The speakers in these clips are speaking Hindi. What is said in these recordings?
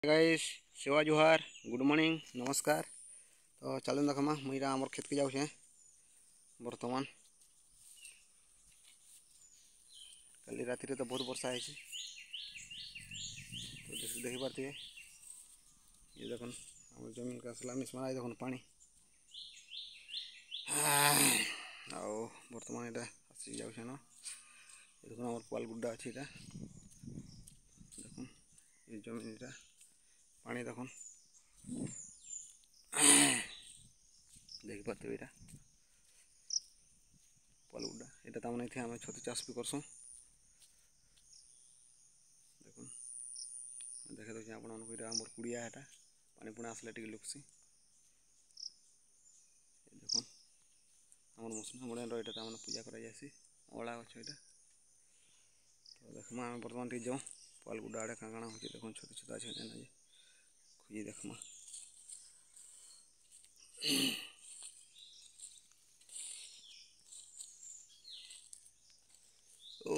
गाइस शिवा जुहार गुड मॉर्निंग नमस्कार। तो चलो देखमा मुझे आमर खेत के जाऊे बर्तमान कल राति तो बहुत वर्षा है तो देखी पारे ये देख आम जमीन का सलामी मारा देख पानी बर्तमान यहाँ आसी जाऊे ना देख आम पाल गुड्डा अच्छी देख ये जमीन यहाँ पानी देख देखी पारे यहाँ पाल गुड्डा यहाँ तमें ये आम छतु चाष भी करसुँ देख देखा दूसरे आप आम कुड़िया है पानी पुणी आसले टे लुकसी देख आम मसना मुड़े रहा मैंने पूजा कर अला गच यहाँ तो देखमा आम बर्तमान टे जाऊँ पाल गुड्डा आड़े काଣା हो देख छोटा छोटा अच्छे खुजी देखमा ओ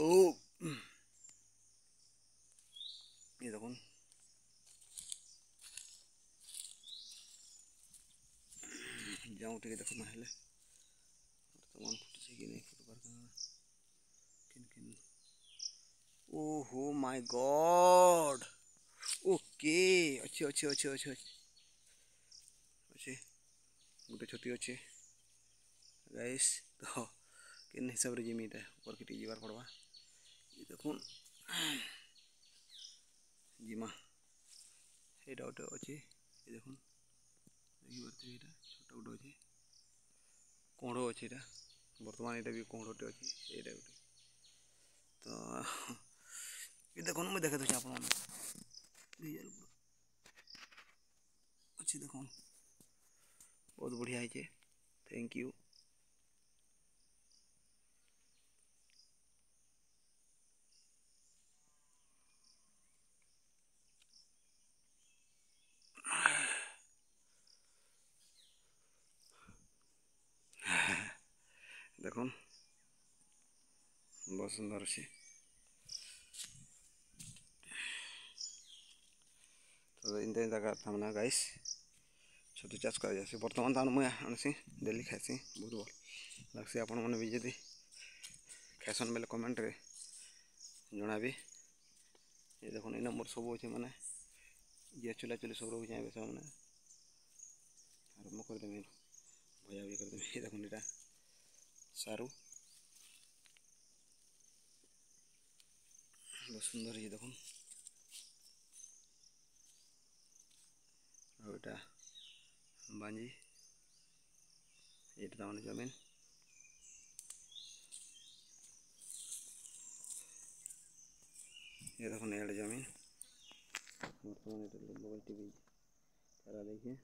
ये देख जाऊँ टे देख ना बर्तमान फुटी कि नहीं फुटबार किन किन ओहो माय गॉड ओके अच्छे अच्छे अच्छे अच्छे अच्छे गोटे छती अच्छे गाइस तो किन हिसाब रे जिमी ऊपर की जीवार पड़वा ये देखुन जिमा यहाँ गोटे अच्छे ये देखुन देखी पारे यहाँ छोटा गोटे अच्छे कोढ़ अच्छे यहाँ बर्तमान यहाँ भी कोढ़टे अच्छे यहाँ गोटे तो ये देखो मुझे देखा दूसरे आप अच्छी देख बहुत बढ़िया है थैंक यू। देख बहुत सुंदर अच्छे तो इनते जगह था गाइस छतु चाष कर बर्तमान तो मुझे आनसी डेली खासी बहुत भल लगसी आपण मैंने भी जदि खासन बेले कमेंट रे जनाबी ये देख इन मोर सब अच्छे मैंने ये चूल्हा चुली सब रोक चाहिए सब मैंने आरम्भ करदेमी भजा भी करदेमी ये देख यहाँ सारू बहुत सुंदर ये देख आटा बांजी ये मैंने जमीन ये देख एड जमीन बर्तमान ये बगल टी तारा देखिए